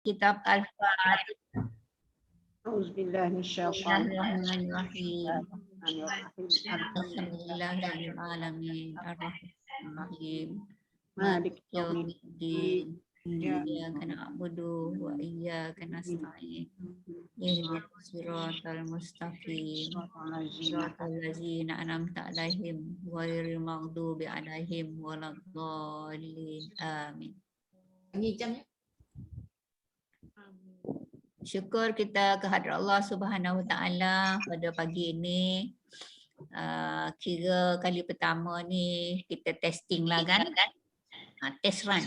kitab Al-Fatihah. Bismillahirrahmanirrahim. Bismillahirrahmanirrahim. Alhamdulillahirrahmanirrahim. Ar-Rahmanirrahim. Malik Maliki yaumiddin. Ya. Iyyaka na'budu wa iyyaka nasta'in. Ihdinas siratal mustaqim. Siratal ladzina an'amta 'alaihim ghairil maghdubi 'alaihim waladdallin. Amin. Syukur kita kehadrat Allah Subhanahu Wa Taala pada pagi ini. Kira kali pertama ni kita testing lah kan. Test run.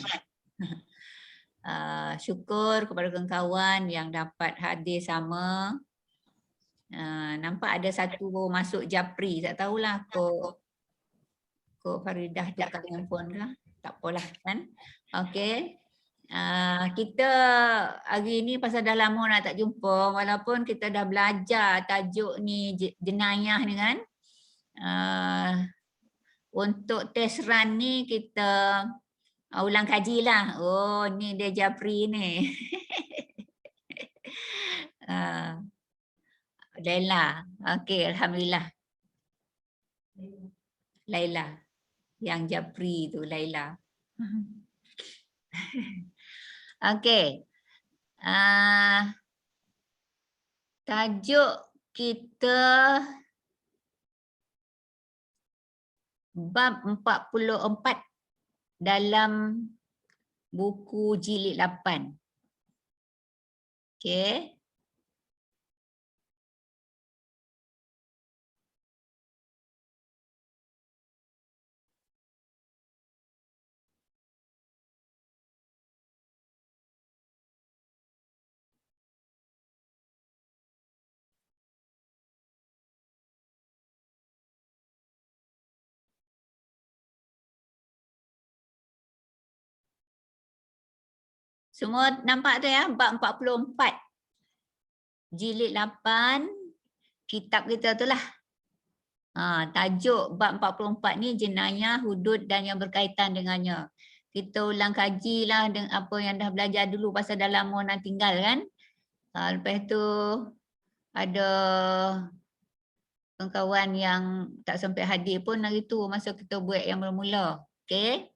Syukur kepada kawan-kawan yang dapat hadir sama. Nampak ada satu masuk Japri, tak tahulah kok Faridah dekat handphone kah? Tak apalah kan. Okey. Kita hari ni pasal dah lama nak tak jumpa, walaupun kita dah belajar tajuk ni jenayah ni kan. Untuk test run ni kita ulang kaji lah. Oh ni dia Japri ni. Laila. Okey, alhamdulillah. Laila. Yang Japri tu Laila. Okey. Tajuk kita bab 44 dalam buku jilid 8. Okey. Semua nampak tu ya, bab 44. Jilid 8 kitab kita tu lah. Tajuk bab 44 ni jenayah, hudud dan yang berkaitan dengannya. Kita ulang kaji lah dengan apa yang dah belajar dulu pasal dah lama nak tinggal kan. Lepas tu ada kawan-kawan yang tak sempat hadir pun hari tu masa kita buat yang mula-mula. Okey.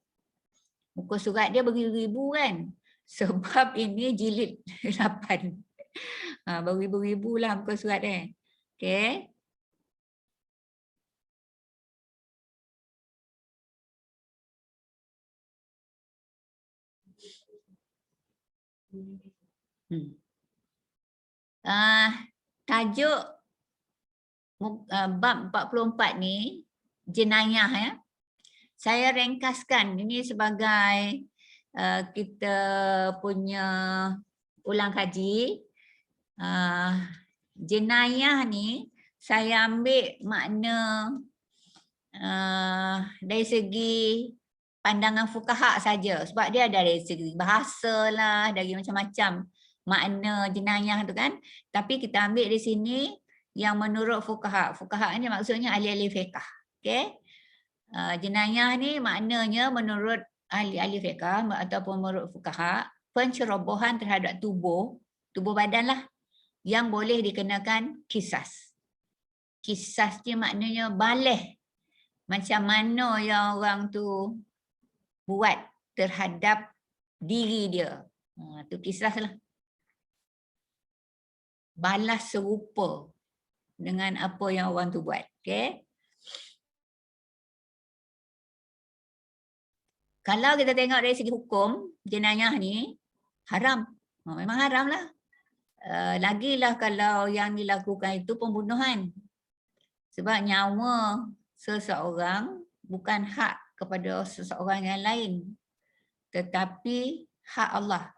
Muka surat dia beribu-ribu kan. Sebab ini jilid 8. Beribu-ribu lah muka surat dia. Okey. Tajuk bab 44 ni jenayah ya. Saya ringkaskan ini sebagai kita punya ulang kaji. Jenayah ni saya ambil makna dari segi pandangan fuqaha saja, sebab dia ada dari segi bahasa lah, dari macam-macam makna jenayah tu kan. Tapi kita ambil di sini yang menurut fuqaha. Fuqaha ni maksudnya ahli-ahli fiqh. Okey. Jenayah ni maknanya menurut ahli-ahli fiqh ataupun menurut fuqaha, pencerobohan terhadap tubuh badan lah yang boleh dikenakan kisas. Kisas ni maknanya baleh. Macam mana yang orang tu buat terhadap diri dia. Tu kisas lah. Balas serupa dengan apa yang orang tu buat. Okay? Kalau kita tengok dari segi hukum, jenayah ni haram. Memang haram lah. Lagilah kalau yang dilakukan itu pembunuhan. Sebab nyawa seseorang bukan hak kepada seseorang yang lain. Tetapi hak Allah.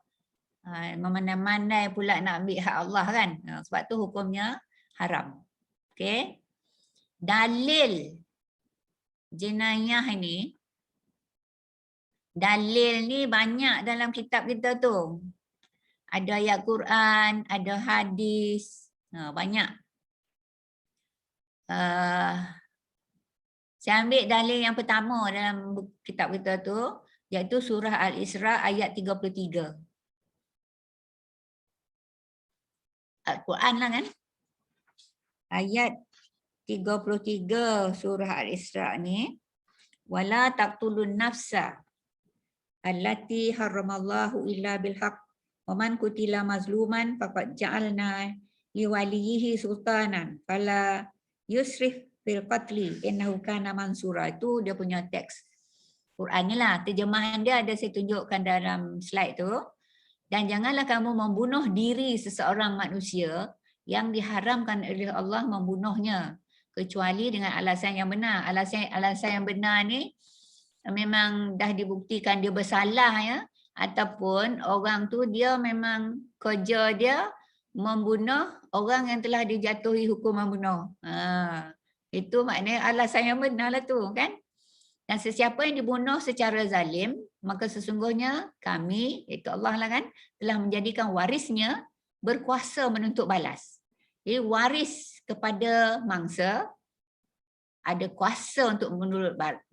Memandai-mandai pula nak ambil hak Allah kan. Sebab tu hukumnya haram. Okay. Dalil jenayah ni. Dalil ni banyak dalam kitab kita tu. Ada ayat Quran, ada hadis. Banyak. Saya ambil dalil yang pertama dalam kitab kita tu. Iaitu surah Al-Isra ayat 33. Al-Quran lah kan. Ayat 33 surah Al-Isra ni, wala taqtulun nafsa allati haramallahu illa bilhaq wa man qutila mazluman faqad ja'alna liwaliyihi sultanan fala yusrif fil qatli innahu kana mansura. Itu dia punya teks Quran ni lah. Terjemahan dia ada saya tunjukkan dalam slide tu. Dan janganlah kamu membunuh diri seseorang manusia yang diharamkan oleh Allah membunuhnya kecuali dengan alasan yang benar. Alasan yang benar ni memang dah dibuktikan dia bersalah ya, ataupun orang tu dia memang kerja dia membunuh orang yang telah dijatuhi hukum membunuh. Itu maknanya alasan yang benar lah tu kan. Dan sesiapa yang dibunuh secara zalim, maka sesungguhnya kami, iaitu Allah lah kan, telah menjadikan warisnya berkuasa menuntut balas. Jadi waris kepada mangsa ada kuasa untuk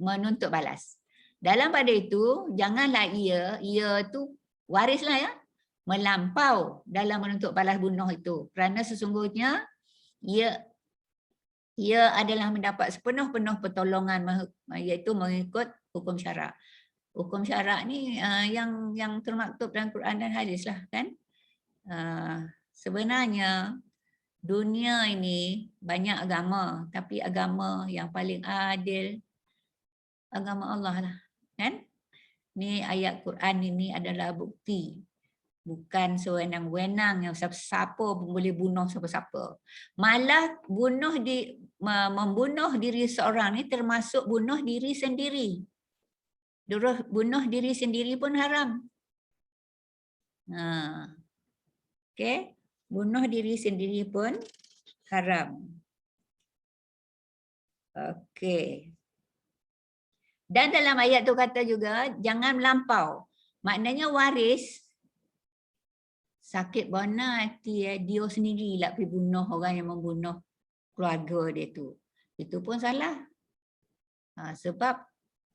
menuntut balas. Dalam pada itu, janganlah ia tu warislah ya, melampau dalam menuntut balas bunuh itu. Kerana sesungguhnya ia adalah mendapat sepenuh-penuh pertolongan, iaitu mengikut hukum syarak. Hukum syarak ni yang termaktub dalam Quran dan hadis lah kan. Sebenarnya dunia ini banyak agama, tapi agama yang paling adil agama Allah lah kan. Ni ayat Quran ini adalah bukti. Bukan sewenang-wenang yang siapa pun boleh bunuh siapa-siapa. Malah membunuh diri seorang ni termasuk bunuh diri sendiri. Bunuh diri sendiri pun haram. Okay. Bunuh diri sendiri pun haram. Okay. Dan dalam ayat tu kata juga jangan melampau. Maknanya waris sakit bana hati dia sendiri lah pergi bunuh orang yang membunuh keluarga dia tu. Itu pun salah. Sebab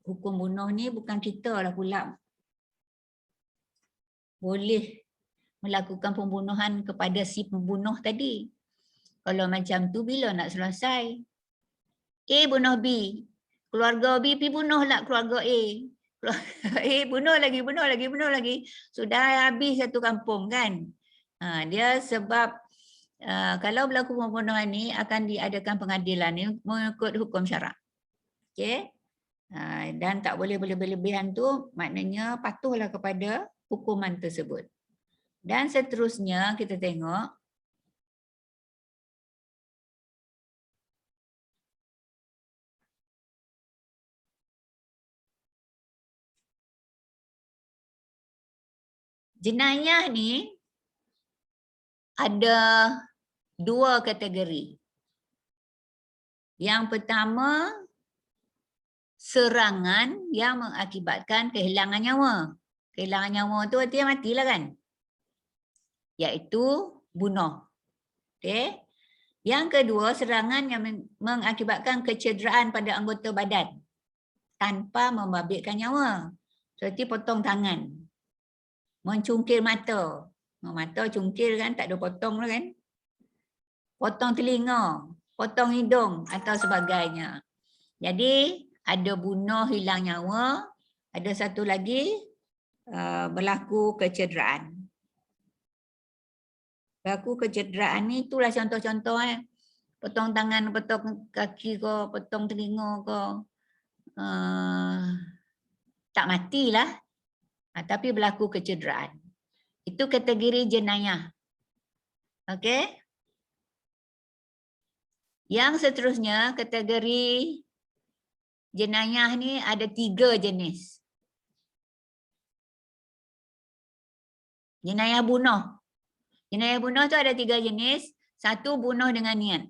hukum bunuh ni bukan kita lah pula boleh melakukan pembunuhan kepada si pembunuh tadi. Kalau macam tu bila nak selesai? A bunuh B. Keluarga B pergi bunuh lah keluarga A. Bunuh lagi. Sudah habis satu kampung kan. Dia sebab kalau berlaku pembunuhan ni akan diadakan pengadilan ni mengikut hukum syarak. Okey. Dan tak boleh berlebihan tu maknanya patuhlah kepada hukuman tersebut. Dan seterusnya kita tengok jenayah ni ada dua kategori. Yang pertama, serangan yang mengakibatkan kehilangan nyawa. Kehilangan nyawa tu artinya matilah kan? Iaitu bunuh. Okay. Yang kedua, serangan yang mengakibatkan kecederaan pada anggota badan tanpa membabitkan nyawa. Seperti potong tangan. Mencungkir mata. Mata cungkir kan, tak ada potong lah kan. Potong telinga, potong hidung atau sebagainya. Jadi ada bunuh hilang nyawa, ada satu lagi berlaku kecederaan. Berlaku kecederaan ni itulah contoh-contoh potong tangan, potong kaki kau, potong telinga kau. Tak matilah. Tapi berlaku kecederaan. Itu kategori jenayah. Okey. Yang seterusnya kategori jenayah ni ada 3 jenis. Jenayah bunuh. Jenayah bunuh tu ada 3 jenis. Satu, bunuh dengan niat.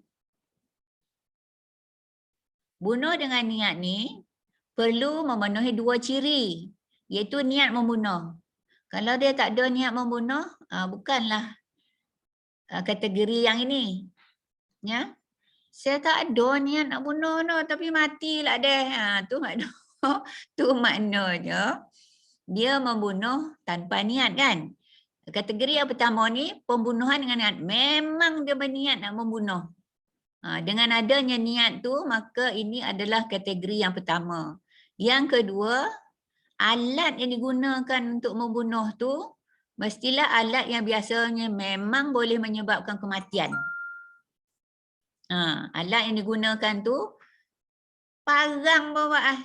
Bunuh dengan niat ni perlu memenuhi 2 ciri. Iaitu niat membunuh. Kalau dia tak ada niat membunuh, bukanlah kategori yang ini. Ya. Saya tak ada niat nak bunuh no, tapi matilah dia. Tu maknanya dia membunuh tanpa niat kan. Kategori yang pertama ni pembunuhan dengan niat. Memang dia berniat nak membunuh. Dengan adanya niat tu maka ini adalah kategori yang pertama. Yang kedua, alat yang digunakan untuk membunuh tu mestilah alat yang biasanya memang boleh menyebabkan kematian. Alat yang digunakan tu parang bawa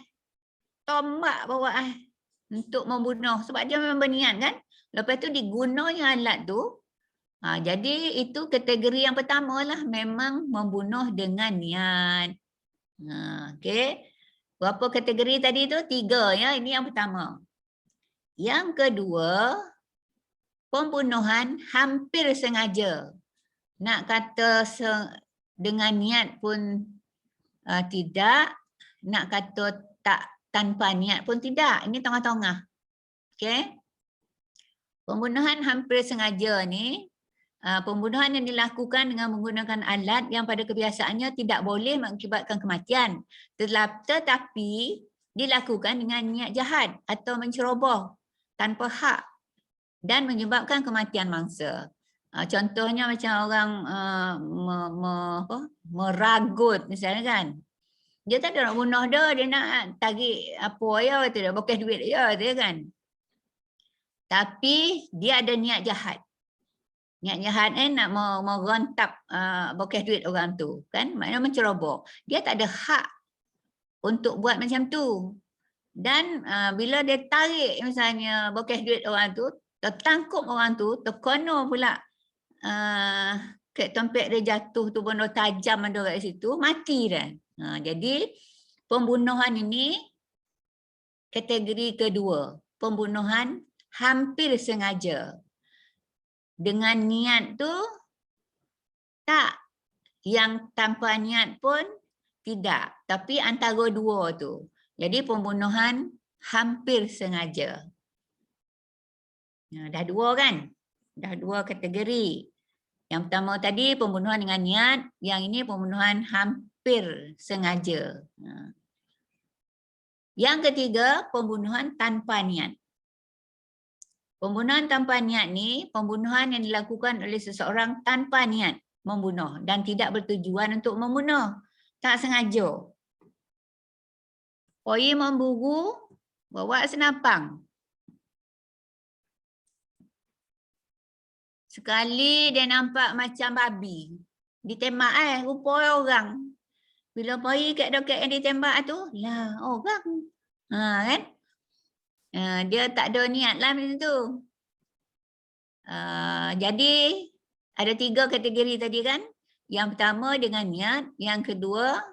tombak bawa untuk membunuh sebab dia memang berniat kan. Lepas tu digunanya alat tu. Jadi itu kategori yang pertama lah, memang membunuh dengan niat. Okey. Berapa kategori tadi tu? 3 ya. Ini yang pertama. Yang kedua, pembunuhan hampir sengaja. Nak kata dengan niat pun tidak, nak kata tak tanpa niat pun tidak. Ini tengah-tengah. Okey. Pembunuhan hampir sengaja ni, pembunuhan yang dilakukan dengan menggunakan alat yang pada kebiasaannya tidak boleh mengakibatkan kematian. Tetapi dilakukan dengan niat jahat atau menceroboh tanpa hak dan menyebabkan kematian mangsa. Contohnya macam orang meragut misalnya kan. Dia tak ada nak bunuh dia nak tarik apa ya, tidak bekas duit ya, dia kan. Tapi dia ada niat jahat. Niat jahat nak merontap bekas duit orang tu kan, maknanya menceroboh. Dia tak ada hak untuk buat macam tu. Dan bila dia tarik misalnya bekas duit orang tu, tertangkup orang tu, terkono pula tompek dia jatuh tu, benda tajam ada kat situ, mati dah. Jadi pembunuhan ini kategori kedua, pembunuhan hampir sengaja. Dengan niat tu tak, yang tanpa niat pun tidak, tapi antara dua tu. Jadi pembunuhan hampir sengaja. Dah 2 kan? Dah 2 kategori. Yang pertama tadi pembunuhan dengan niat, yang ini pembunuhan hampir sengaja. Yang ketiga, pembunuhan tanpa niat. Pembunuhan tanpa niat ni, pembunuhan yang dilakukan oleh seseorang tanpa niat membunuh dan tidak bertujuan untuk membunuh. Tak sengaja. Pergi memburu, bawa senapang. Sekali dia nampak macam babi. Ditembak rupa orang. Bila pergi kat dekat yang ditembak tu, lah orang. Kan? Dia tak ada niat lah macam tu. Jadi ada 3 kategori tadi kan. Yang pertama dengan niat, yang kedua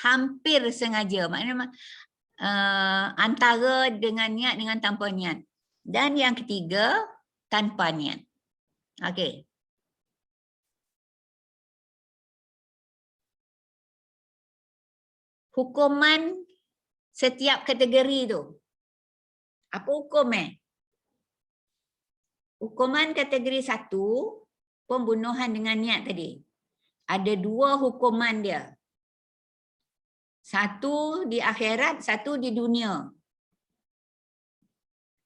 hampir sengaja. Maknanya antara dengan niat dengan tanpa niat. Dan yang ketiga tanpa niat. Okey. Hukuman setiap kategori tu. Apa hukum Hukuman kategori 1, pembunuhan dengan niat tadi. Ada 2 hukuman dia. 1 di akhirat, 1 di dunia.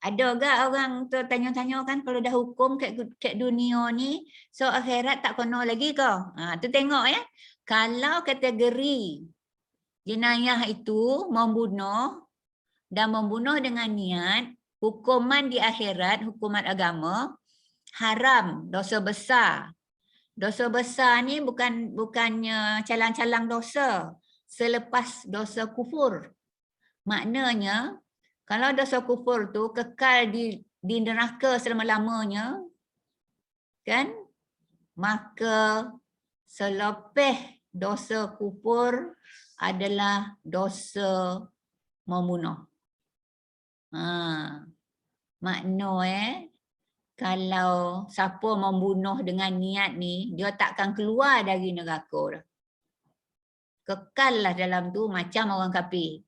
Ada agak orang tanya-tanya kan, kalau dah hukum kat dunia ni, so akhirat tak kena lagi ke? Tu tengok ya. Kalau kategori jenayah itu membunuh dan membunuh dengan niat, hukuman di akhirat, hukuman agama, haram, dosa besar. Dosa besar ni bukannya calang-calang dosa selepas dosa kufur. Maknanya, kalau dosa kufur tu kekal di neraka selama-lamanya, kan? Maka selepas dosa kufur adalah dosa membunuh. Makna kalau siapa membunuh dengan niat ni, dia takkan keluar dari neraka dah. Kekal lah dalam tu macam orang kafir.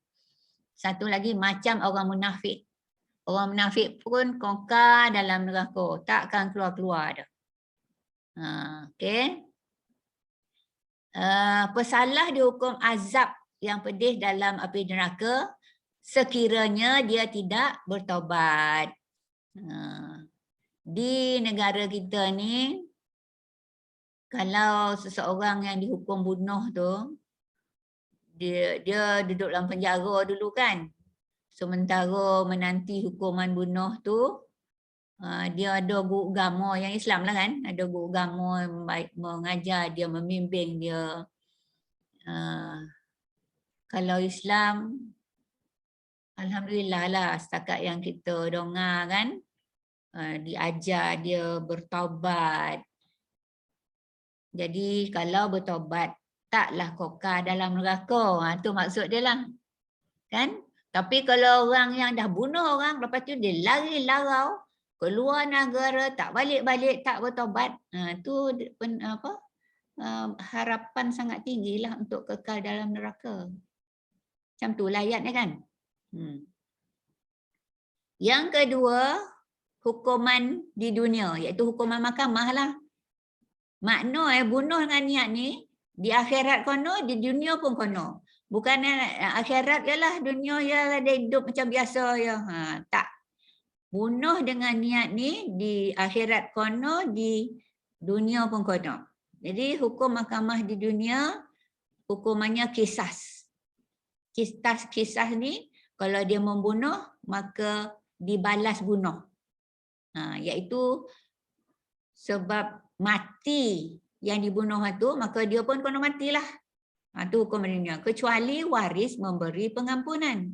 Satu lagi macam orang munafik. Orang munafik pun kekal dalam neraka, takkan keluar-keluar dah. Okey. Pesalah dihukum azab yang pedih dalam api neraka sekiranya dia tidak bertaubat. Di negara kita ni, kalau seseorang yang dihukum bunuh tu, dia duduk dalam penjara dulu kan. Sementara menanti hukuman bunuh tu, dia ada guru agama yang Islam lah kan. Ada guru agama yang mengajar dia, membimbing dia. Kalau Islam, alhamdulillah lah setakat yang kita dengar kan, diajar dia bertaubat. Jadi kalau bertaubat, taklah kekal dalam neraka. Tu maksud dia lah. Kan? Tapi kalau orang yang dah bunuh orang, lepas tu dia lari larau, keluar negara, tak balik-balik, tak bertaubat, tu harapan sangat tinggi lah untuk kekal dalam neraka. Macam tu lah ayatnya kan. Yang kedua, hukuman di dunia, iaitu hukuman mahkamah lah. Makna bunuh dengan niat ni, di akhirat kono, di dunia pun kono. Bukan akhirat ialah dunia ialah dia hidup macam biasa ya. Tak. Bunuh dengan niat ni di akhirat kono, di dunia pun kono. Jadi hukum mahkamah di dunia hukumannya kisas. Kisas ni kalau dia membunuh maka dibalas bunuh. Iaitu sebab mati yang dibunuh itu maka dia pun kena matilah. Itu hukum dunia. Kecuali waris memberi pengampunan.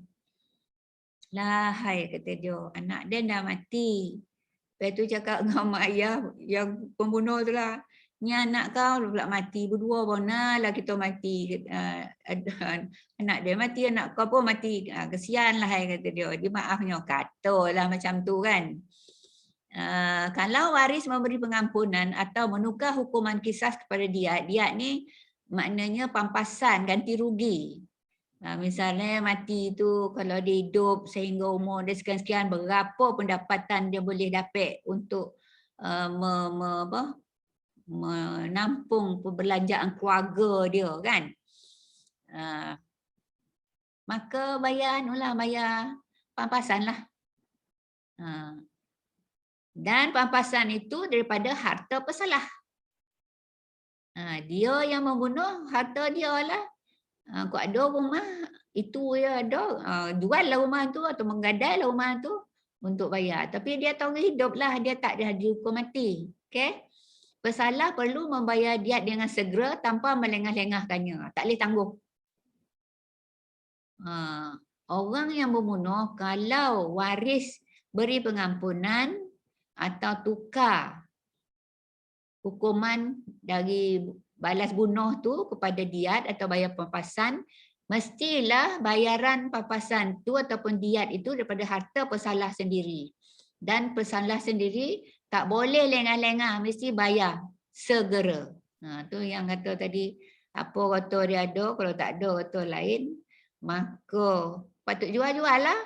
Lah hai kata dia, anak dia dah mati. Lepas tu cakap dengan mak ayah yang pembunuh tu lah, ni anak kau pula mati, berdua bona lah kita mati. Anak dia mati, anak kau pun mati. Kesian lah hai kata dia. Dia maafnya katalah macam tu kan. Kalau waris memberi pengampunan atau menukar hukuman kisas kepada diat, diat ni maknanya pampasan, ganti rugi. Misalnya mati tu kalau dia hidup sehingga umur dia sekian-sekian, berapa pendapatan dia boleh dapat untuk menampung perbelanjaan keluarga dia kan. Maka bayar pampasan lah. Dan pampasan itu daripada harta pesalah. Dia yang membunuh, harta dia lah. Kau ada rumah, itu ya ada. Jual lah rumah tu atau menggadai lah rumah tu untuk bayar. Tapi dia tahu hidup lah, dia tak ada dihukum mati. Okay? Pesalah perlu membayar diat dengan segera tanpa melengah-lengahkannya. Tak boleh tangguh. Orang yang membunuh, kalau waris beri pengampunan atau tukar hukuman dari balas bunuh tu kepada diat atau bayar pampasan, mestilah bayaran pampasan tu ataupun diat itu daripada harta pesalah sendiri. Dan pesalah sendiri tak boleh lengah-lengah, mesti bayar segera. Tu yang kata tadi, apa kata dia ada, kalau tak ada kata lain, maka patut jual-jual lah.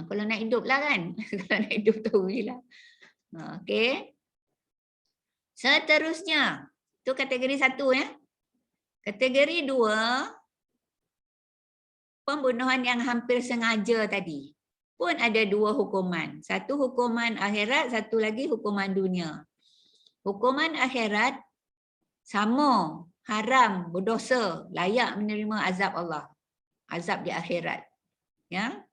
Kalau nak hidup lah kan. Kalau nak hidup tu lah. Okey. Seterusnya, itu kategori 1 ya. Kategori 2, pembunuhan yang hampir sengaja tadi. Pun ada 2 hukuman. Satu hukuman akhirat, satu lagi hukuman dunia. Hukuman akhirat sama, haram, berdosa, layak menerima azab Allah. Azab di akhirat. Ya.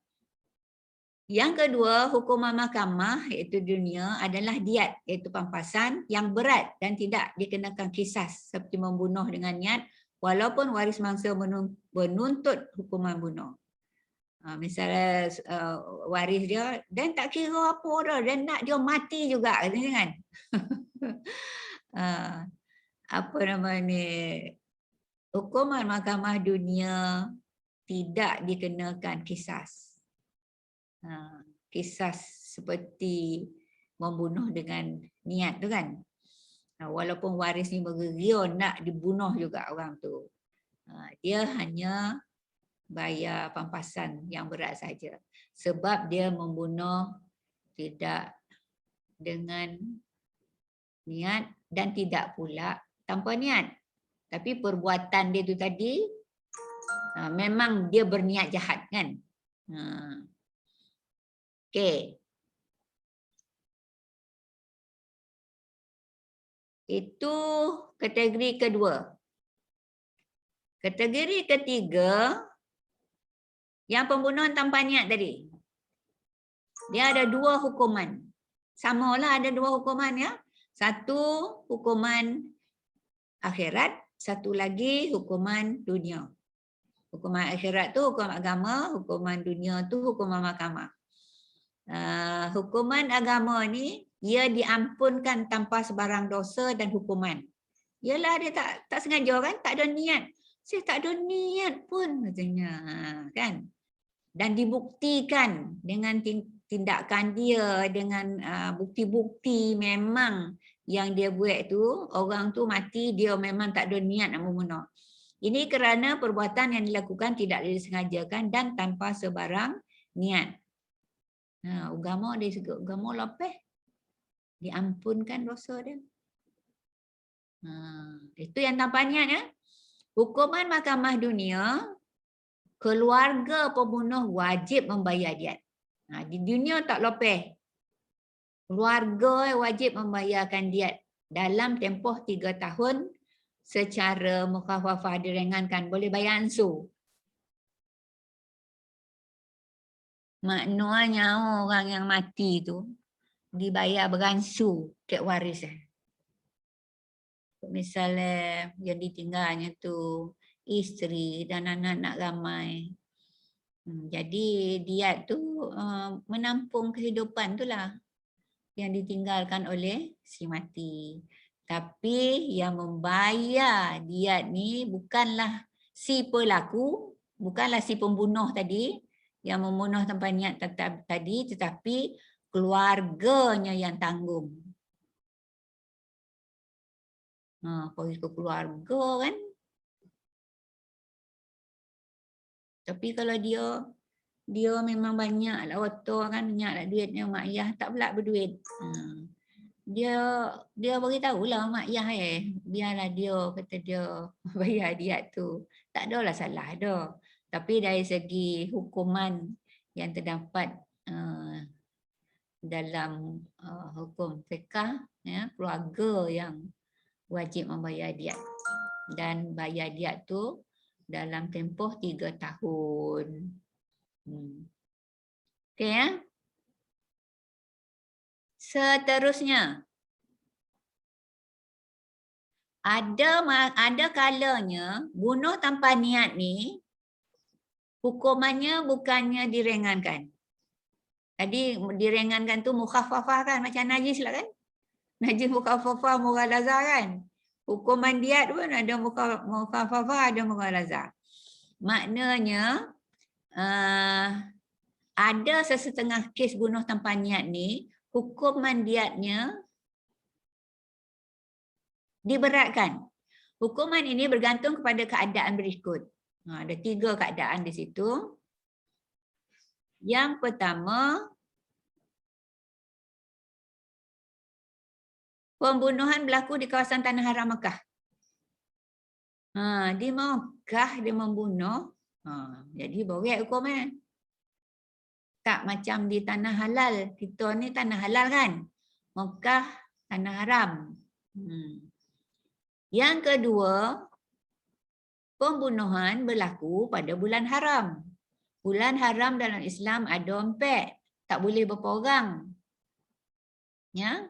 Yang kedua, hukuman mahkamah iaitu dunia adalah diat iaitu pampasan yang berat dan tidak dikenakan kisas seperti membunuh dengan niat walaupun waris mangsa menuntut hukuman bunuh. Misalnya waris dia dan tak kira apa dah, dan nak dia mati juga kan. Apa nama ni, hukuman mahkamah dunia tidak dikenakan kisas. Kisas seperti membunuh dengan niat tu kan. Walaupun waris ni bergeria nak dibunuh juga orang tu. Dia hanya bayar pampasan yang berat saja. Sebab dia membunuh tidak dengan niat dan tidak pula tanpa niat. Tapi perbuatan dia tu tadi memang dia berniat jahat kan. Okey. Itu kategori kedua. Kategori ketiga, yang pembunuhan tanpa niat tadi. Dia ada 2 hukuman. Samalah ada 2 hukuman ya. Satu hukuman akhirat, satu lagi hukuman dunia. Hukuman akhirat tu hukum agama, hukuman dunia tu hukuman mahkamah. Hukuman agama ni ia diampunkan tanpa sebarang dosa dan hukuman. Yalah dia tak sengaja kan, tak ada niat. Saya tak ada niat pun katanya, kan? Dan dibuktikan dengan tindakan dia, dengan bukti-bukti memang yang dia buat tu, orang tu mati, dia memang tak ada niat nak membunuh. Ini kerana perbuatan yang dilakukan tidak disengajakan dan tanpa sebarang niat. Agama dia juga, agama lapeh. Diampunkan dosa dia. Itu yang tanpa niat ya. Hukuman mahkamah dunia, keluarga pembunuh wajib membayar diat. Di dunia tak lapeh. Keluarga wajib membayarkan diat dalam tempoh 3 tahun secara mukhafafah diringankan, boleh bayar ansur. Maknanya orang yang mati tu dibayar beransur tiap waris. Misalnya yang ditinggalnya tu isteri dan anak-anak ramai. Jadi diat tu menampung kehidupan tu lah yang ditinggalkan oleh si mati. Tapi yang membayar diat ni bukanlah si pelaku, bukanlah si pembunuh tadi yang membunuh tanpa niat tadi, tetapi keluarganya yang tanggung. Pergi ke keluarga kan. Tapi kalau dia memang banyak lah otor kan, banyak lah duitnya, mak ayah tak pula berduit. Dia beritahulah mak ayah biarlah dia kata dia bayar diat tu. Tak adalah salah dah. Tapi dari segi hukuman yang terdapat dalam hukum fiqh ya, keluarga yang wajib membayar diat. Dan bayar diat tu dalam tempoh 3 tahun. Okey ya. Seterusnya, ada kalanya bunuh tanpa niat ni hukumannya bukannya diringankan. Tadi diringankan tu mukhafafah kan, macam najis lah kan. Najis mukhafafah mughalazah kan. Hukuman diat pun ada mukhafafah, ada mughalazah. Maknanya ada sesetengah kes bunuh tanpa niat ni, hukuman diatnya diberatkan. Hukuman ini bergantung kepada keadaan berikut. Ada 3 keadaan di situ. Yang pertama, pembunuhan berlaku di kawasan Tanah Haram Mekah. Di Mekah dia membunuh, jadi boleh hukumnya. Tak macam di tanah halal. Kita ni tanah halal kan. Mekah tanah haram. Yang kedua, pembunuhan berlaku pada bulan haram. Bulan haram dalam Islam ada 4. Tak boleh berapa orang. Ya.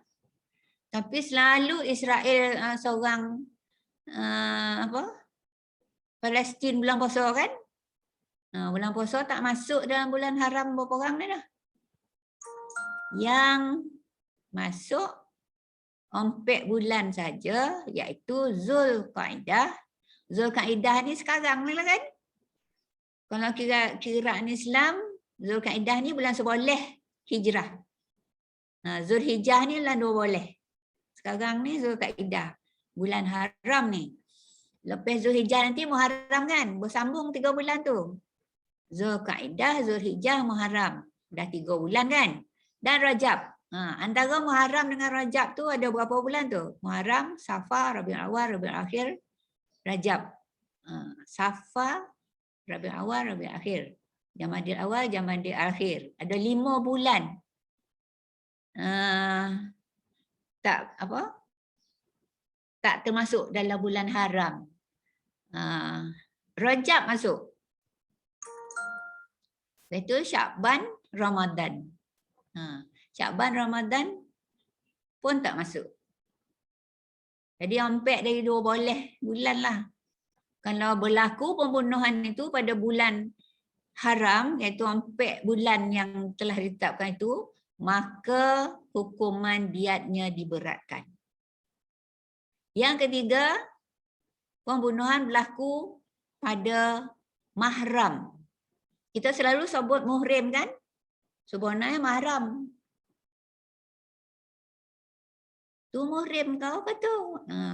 Tapi selalu Israel seorang Palestin bulan puasa kan? Bulan puasa tak masuk dalam bulan haram berapa orang dah. Yang masuk 4 bulan saja, iaitu Zulkaidah. Zulkaidah ni sekarang ni lah kan. Kalau kiraan Islam, Zulkaidah ni bulan 11 Hijrah. Zulhijjah ni bulan 12. Sekarang ni Zulkaidah, bulan haram ni. Lepas Zulhijjah nanti Muharram kan, bersambung 3 bulan tu. Zulkaidah, Zulhijjah, Muharram. Dah 3 bulan kan. Dan Rajab. Antara Muharram dengan Rajab tu ada berapa bulan tu? Muharram, Safar, Rabiul Awal, Rabiul Akhir, Rajab. Safar, Rabiul Awal, Rabiul Akhir. Jamadil awal, Jamadil akhir. Ada 5 bulan. Tak apa? Tak termasuk dalam bulan haram. Rajab masuk. Lepas tu Syakban, Ramadan. Syakban, Ramadan pun tak masuk. Jadi hampir dari 2 bulan lah. Kalau berlaku pembunuhan itu pada bulan haram, iaitu hampir bulan yang telah ditetapkan itu, maka hukuman diatnya diberatkan. Yang ketiga, pembunuhan berlaku pada mahram. Kita selalu sebut muhrim kan? Sebenarnya mahram. Tu muhrim kau ke tu?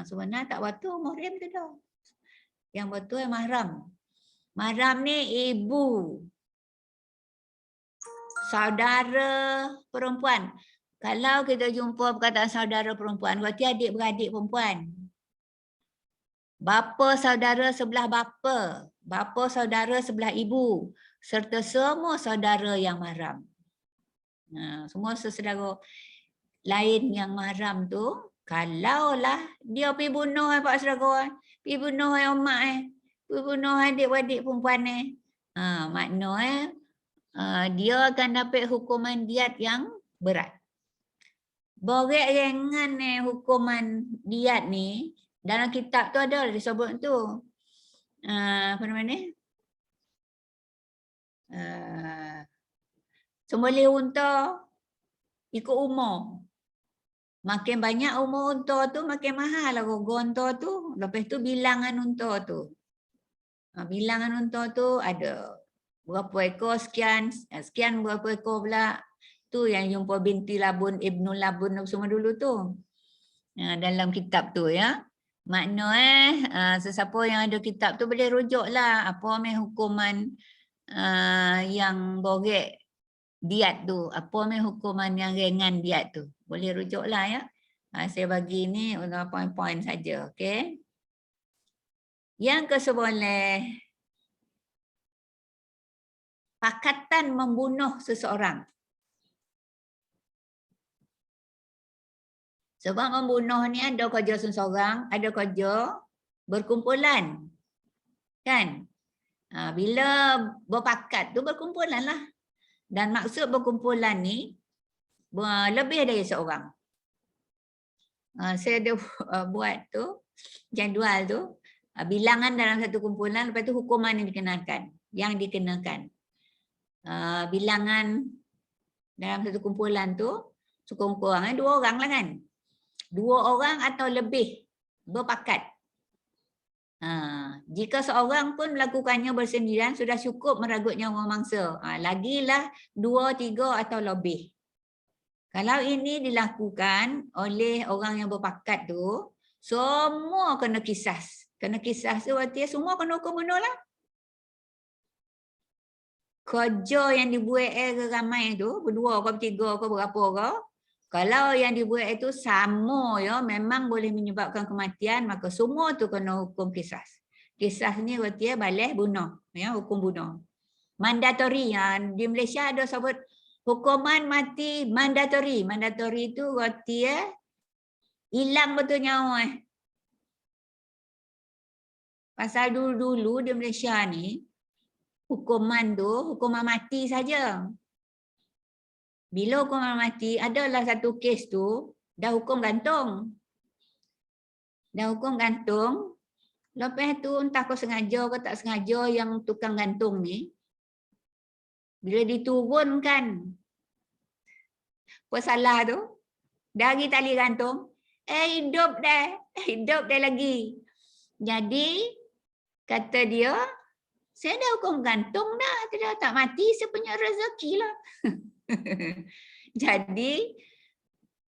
Sebenarnya tak betul muhrim tu dah. Yang betul yang mahram. Mahram ni ibu, saudara perempuan. Kalau kita jumpa perkataan saudara perempuan, berarti adik-beradik perempuan. Bapa saudara sebelah bapa, bapa saudara sebelah ibu, serta semua saudara yang mahram. Semua saudara lain yang mahram tu, kalaulah dia pergi bunuh pak saudara, pergi bunuh mak pergi bunuh adik-beradik perempuan maknanya dia akan dapat hukuman diat yang berat. Borek ringan hukuman diat ni dalam kitab tu ada disebut tu. Apa nama ni? Sembelih unta ikut umur. Makin banyak umur unta tu makin mahal lah rogo unta tu. Lepas tu bilangan unta tu. Bilangan unta tu ada berapa ekor sekian, sekian berapa ekor pula. Tu yang jumpa binti Labun, Ibnu Labun semua dulu tu. Dalam kitab tu ya. Makna sesiapa yang ada kitab tu boleh rujuk lah apa hukuman yang borek diat tu. Apa hukuman yang ringan diat tu. Boleh rujuk lah ya. Saya bagi ni poin-poin saja. Okay. Yang ke-11. Pakatan membunuh seseorang. Sebab membunuh ni ada kerja seseorang, ada kerja berkumpulan. Kan? Bila berpakat tu berkumpulan lah. Dan maksud berkumpulan ni lebih dari seorang. Saya ada buat tu, jadual tu. Bilangan dalam satu kumpulan, lepas tu hukuman yang dikenakan. Yang dikenakan. Bilangan dalam satu kumpulan tu, sekurang-kurangnya 2 orang lah kan. 2 orang atau lebih berpakat. Jika seorang pun melakukannya bersendirian sudah cukup meragut nyawa mangsa. Lagilah 2, 3 atau lebih. Kalau ini dilakukan oleh orang yang berpakat tu, semua kena kisas. Kena kisas tu berarti semua kena hukum bunuh lah. Kerja yang dibuat ramai tu, berdua ke bertiga ke berapa ke, kalau yang dibuat itu sama ya, memang boleh menyebabkan kematian, maka semua tu kena hukum kisas. Kisas ni berarti balas bunuh, ya, hukum bunuh. Mandatory, di Malaysia ada sebut hukuman mati mandatory. Mandatory itu berarti hilang betul nyawa. Pasal dulu-dulu di Malaysia ni, hukuman tu hukuman mati saja. Bila hukuman mati, adalah satu kes tu dah hukum gantung. Dah hukum gantung. Lepas tu entah kau sengaja ke tak sengaja yang tukang gantung ni, bila diturunkan pesalah tu dari tali gantung, hidup dah lagi. Jadi kata dia, saya dah hukum gantung dah, tidak tak mati, saya punya rezeki lah. Jadi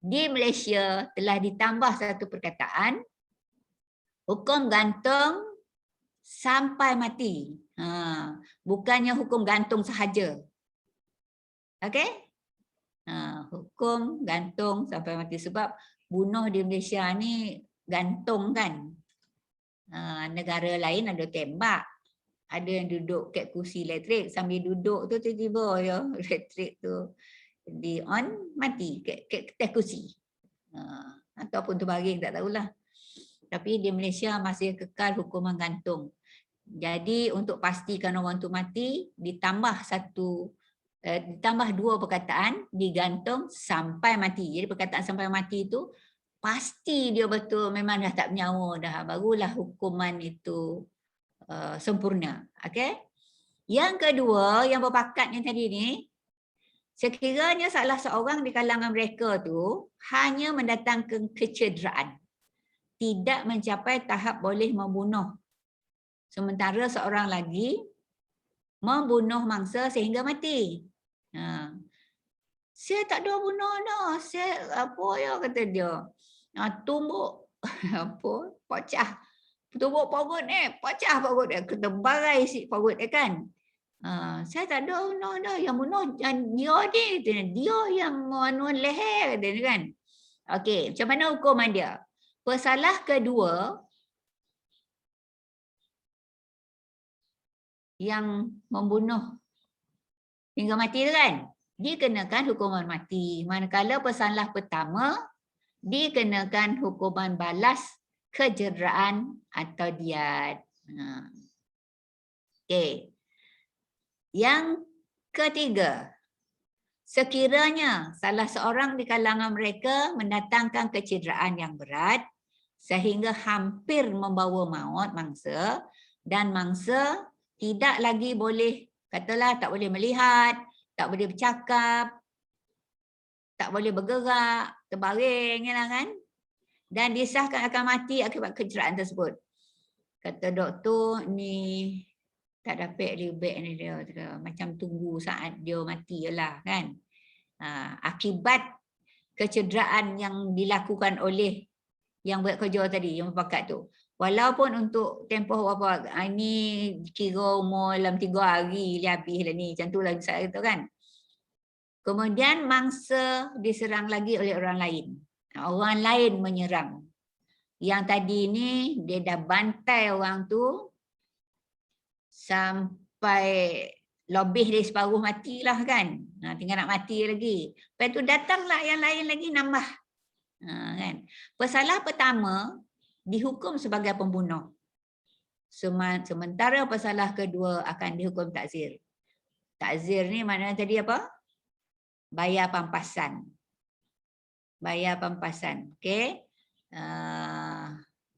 di Malaysia telah ditambah satu perkataan, hukum gantung sampai mati. Bukannya hukum gantung sahaja. Okey? Hukum gantung sampai mati. Sebab bunuh di Malaysia ni gantung kan. Negara lain ada tembak. ada yang duduk kat kursi elektrik, sambil duduk tu tiba-tiba ya elektrik tu di on mati kat atas kursi. Ataupun terbaring tak tahulah. Tapi di Malaysia masih kekal hukuman gantung. Jadi untuk pastikan orang tu mati ditambah ditambah 2 perkataan, digantung sampai mati. Jadi perkataan sampai mati itu pasti dia betul memang dah tak bernyawa dah, barulah hukuman itu sempurna. Okey. Yang kedua yang berpakat yang tadi ni, sekiranya salah seorang di kalangan mereka tu hanya mendatangkan kecederaan, tidak mencapai tahap boleh membunuh, sementara seorang lagi membunuh mangsa sehingga mati. Saya tak ada bunuh dah. Saya apa ya kata dia. Tumbuk apa? Pecah. Tumbuk perut pecah perut dia. Ketebarai si perut dia kan. Saya tak ada bunuh dah. Yang bunuh dia ni. Dia yang manuan leher dia kan. Okey, macam mana hukuman dia? Pesalah kedua yang membunuh hingga mati tu kan, dikenakan hukuman mati. Manakala pesalah pertama dikenakan hukuman balas kecederaan atau diat. Okey. Yang ketiga, sekiranya salah seorang di kalangan mereka mendatangkan kecederaan yang berat sehingga hampir membawa maut mangsa, dan mangsa tidak lagi boleh, katalah tak boleh melihat, tak boleh bercakap, tak boleh bergerak, terbaring kan, dan disahkan akan mati akibat kecederaan tersebut. Kata doktor ni tak dapat lebih ni dia, macam tunggu saat dia mati lah kan. Akibat kecederaan yang dilakukan oleh yang buat kerja tadi, yang berpakat tu. Walaupun untuk tempoh berapa, ini kira umur dalam 3 hari dia habis lah ni, macam tu lah saya kata kan. Kemudian mangsa diserang lagi oleh orang lain. Orang lain menyerang. Yang tadi ni dia dah bantai orang tu sampai lebih dari separuh matilah kan. Tinggal nak mati lagi. Lepas tu datanglah yang lain lagi nambah. Kan. Pesalah pertama dihukum sebagai pembunuh. Sementara pesalah kedua akan dihukum takzir. Takzir ni maknanya tadi apa? Bayar pampasan. Bayar pampasan. Okey.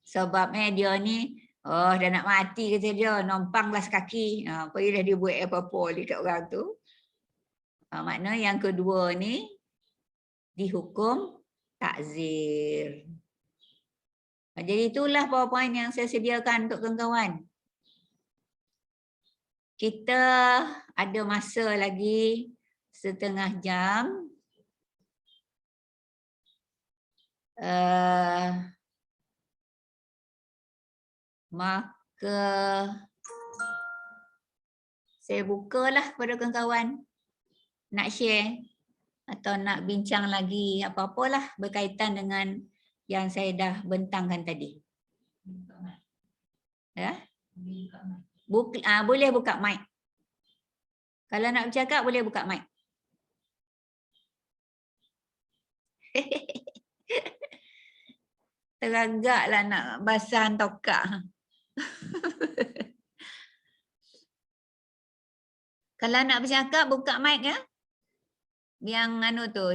Sebabnya dia ni dah nak mati kata dia, nompanglah sekaki. Pergilah dia buat apa-apa dekat orang tu. Makna yang kedua ni dihukum takzir. Jadi itulah PowerPoint yang saya sediakan untuk kawan-kawan. Kita ada masa lagi setengah jam. Maka saya bukalah kepada kawan-kawan nak share atau nak bincang lagi apa-apalah berkaitan dengan yang saya dah bentangkan tadi. Ya? Boleh buka mic. Kalau nak bercakap boleh buka mic. Teragaklah nak basahan tokak. Kalau nak bercakap buka mic ya. Yang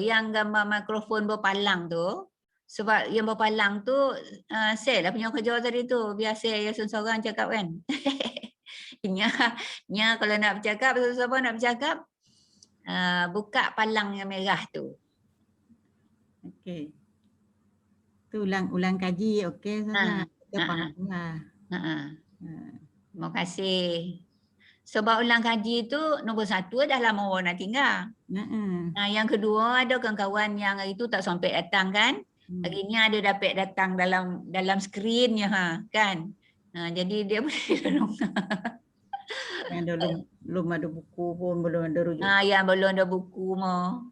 yang gambar mikrofon berpalang tu. Sebab yang berpalang tu saya lah punya kerja tadi tu. Biasa ya seorang cakap kan. Nya kalau nak bercakap, siapa nak bercakap, buka palang yang merah tu. Okey. Tu ulang kaji okey Ustazah. Kita faham lah. Terima kasih. Sebab ulang kaji tu nombor 1 dah lama orang nak tinggal. Yang kedua ada kawan-kawan yang hari tu tak sampai datang kan. Hari ni ada dapat datang dalam skrinnya kan. Jadi dia boleh tolong. Yang belum ada buku pun, belum ada rujuk. Yang belum ada buku mah.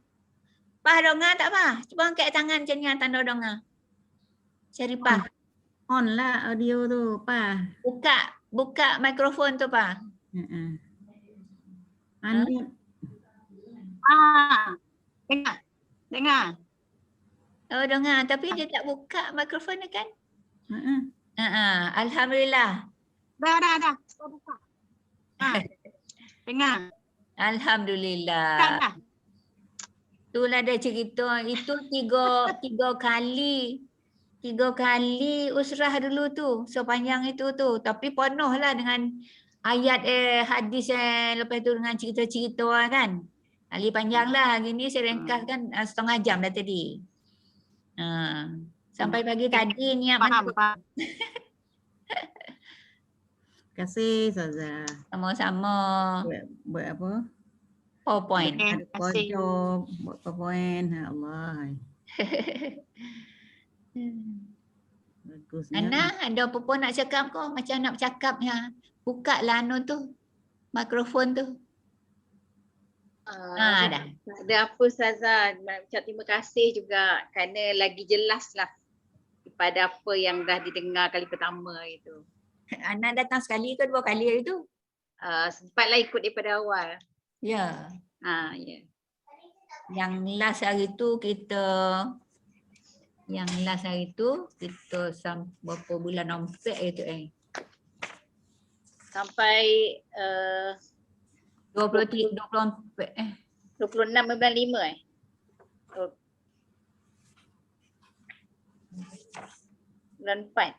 Pah dongah tak pah? Cuba angkat tangan macam ni tanda dongah. Cari pah. On lah audio tu, pah. Buka Buka mikrofon tu, Pak. Unmute. Dengar. Dengar. Oh, dengar. Tapi dia tak buka mikrofon ni kan? Ha. Alhamdulillah. Dah. Buka. Dengar. Alhamdulillah. Kan dah. Itulah dia cerita. Itu tiga kali usrah dulu tu. Sepanjang itu tu. Tapi penuh lah dengan ayat hadis lepas tu dengan cerita-cerita kan. Kali panjang lah. Hari ni saya ringkaskan setengah jam dah tadi. Sampai pagi tadi niat Faham. Terima kasih Ustazah. sama-sama. Buat apa? PowerPoint. Ada pojok, buat PowerPoint. Ya Allah. Bagusnya. Ana, ada apa-apa nak cakap kau? Macam nak bercakap ya. Buka lah anu tu. Mikrofon tu. Dah. Tak ada apa Ustazah, nak ucap terima kasih juga kerana lagi jelas lah daripada apa yang dah didengar kali pertama itu. Ana datang sekali ke 2 kali hari tu? Sempatlah ikut daripada awal. Ya. Ya. Yang last hari tu kita berapa bulan ompek itu Sampai 24 26 bulan 5 bulan 4.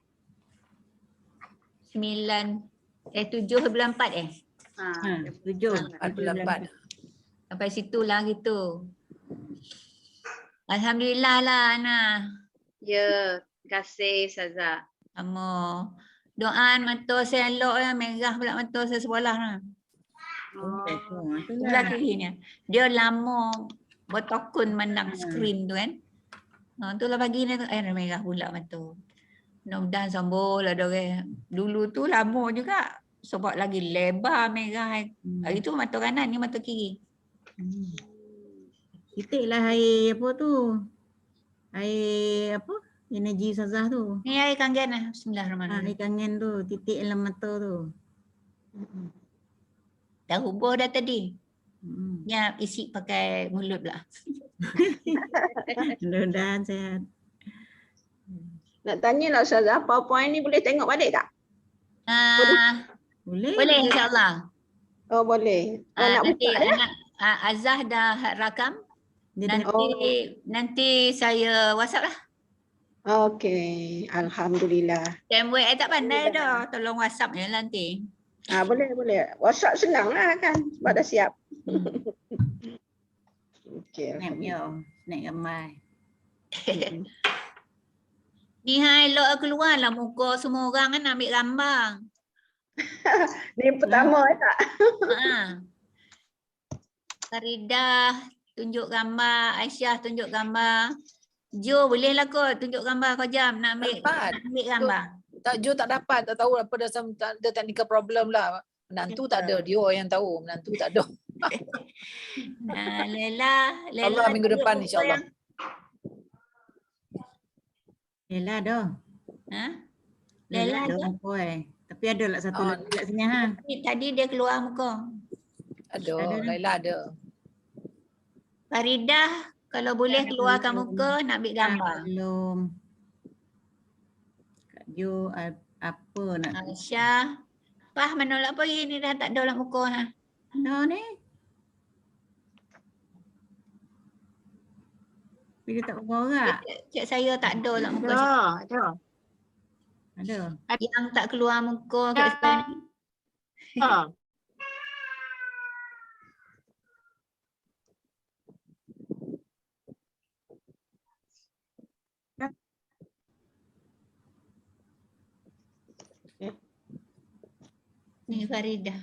7 bulan 4 Tujuh. 4 bulan 4. Sampai situlah gitu. Alhamdulillah lah Ana. Ya, terima kasih Ustazah. Sama. Doa mata saya elok lah, merah pula mata saya sebelah lah. Sebelah kiri ni. Dia lama bertokun mandang skrin tu kan. Itulah pagi ni tu merah pula mata. Mudah-mudahan sembuh lah dia. Dulu tu lama juga. Sebab lagi lebar merah. Hari tu mata kanan, ni mata kiri. Titik lah air apa tu? Air apa? Energi Ustazah tu. Ni air kangen lah. Bismillahirrahmanirrahim. Air kangen tu, titik dalam mata tu. Dah hubur dah tadi. Ya, isi pakai mulut pula. Mudah-mudahan sihat. Nak tanya lah Ustazah, PowerPoint ni boleh tengok balik tak? Boleh? Boleh insyaAllah. Oh boleh. Nak Nanti buka ya? Azah dah rakam. Dia dah Nanti saya WhatsApp lah. Okey, Alhamdulillah. TMWA tak pandai dah. Tolong WhatsApp je nanti. Boleh. WhatsApp senang lah kan, sebab dah siap. Okey. snap snap gambar. Ni hai elok keluar lah muka semua orang kan ambil gambar. Ni yang pertama tak? Faridah tunjuk gambar, Aisyah tunjuk gambar. Jo boleh lah kot tunjuk gambar kau jam nak ambil gambar. Tak, Jo tak dapat, tak tahu apa ada technical problem lah. Menantu tak ada, dia yang tahu. Menantu tak ada. Lela Allah minggu depan insyaAllah. Lela dah. Lela dah muka Tapi ada lah satu lagi kat sini ha. Tadi dia keluar muka. Ada, Laila ada. Faridah kalau boleh keluarkan muka nak ambil gambar. Belum. Kak Jo apa nak Aisyah. Pah menolak pergi ni dah tak ada lah muka ha. Dah ni. Bila tak bergerak. Cik saya tak ada lah muka. Ada. Yang tak keluar muka kat sebelah ni. Ni Faridah.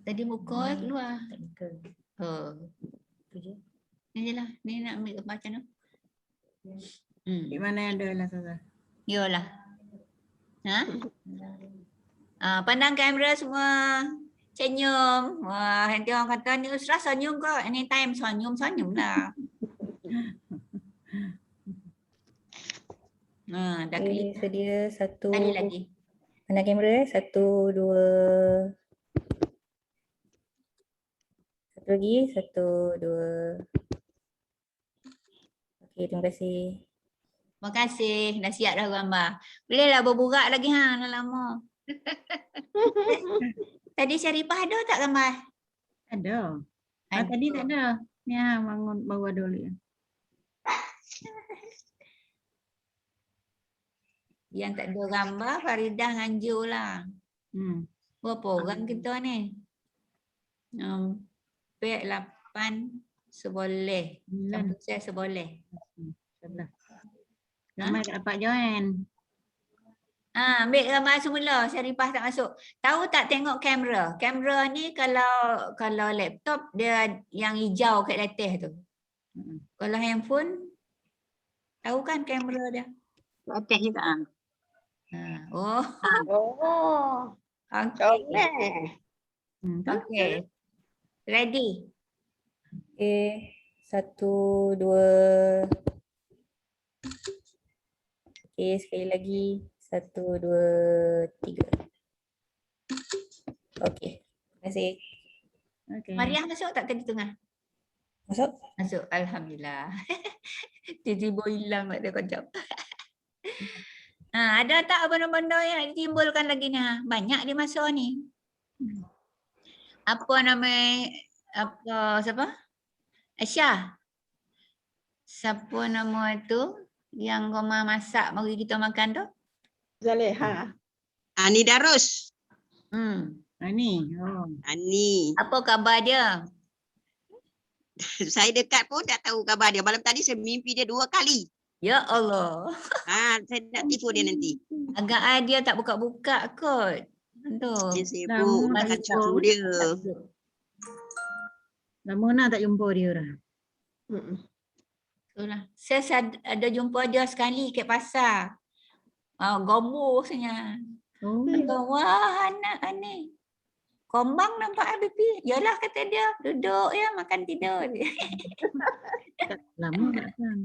Tadi muka keluar. Ni je lah. Ni nak ambil gambar macam mana? Di mana ada lah Ustazah? Yolah. Pandang kamera semua. Senyum. Wah, nanti orang kata ni Usrah senyum kau. Anytime senyum lah. Dah Okay, klik. sedia satu. Sekali lagi. Pandang kamera 1, 2. Satu lagi 1, 2. Okey, terima kasih. Terima kasih. Dah siap dah gambar. Bolehlah berburak lagi dah lama. Tadi Syarifah ada tak gambar? Ada. Tadi tak ada. Ni bangun baru ada oleh. Yang tak ada gambar Faridah dengan Jo lah. Berapa orang kita ni? 4, 8 seboleh. 9. Saya seboleh. 11. Ramai tak dapat join. Ambil gambar semula, Syarifah tak masuk. Tahu tak tengok kamera? Kamera ni kalau laptop dia yang hijau kat atas tu. Kalau handphone, tahu kan kamera dia? Atas juga. Oh, Oh, okey. comel. Okey. Ready? Okey, 1, 2. Okey, sekali lagi. 1, 2, 3. Okey, terima kasih. Okey. Mariah masuk tak tadi tengah? Masuk? Masuk, Alhamdulillah. Tiba-tiba hilang kat dia kejap. Ada tak benda-benda yang nak ditimbulkan lagi ni? Banyak di masa ni. Apa nama, siapa? Aisyah. Siapa nama tu yang Goma masak bagi kita makan tu? Zaleha. Ani Darus. Ni. Oh. Ani. Apa khabar dia? Saya dekat pun tak tahu khabar dia. Malam tadi saya mimpi dia 2 kali. Ya Allah. Saya nak telefon dia nanti. Agak dia tak buka-buka kot. Aduh. Dia sibuk. Lama Takkan tak cucu dia. Lama nak tak jumpa dia dah. Itulah. Saya ada jumpa dia sekali kat pasar. Gombo sebenarnya. Oh. Wah, anak ni. Kombang nampak Habibie. Yalah kata dia, duduk ya makan tidur. Lama tak kan.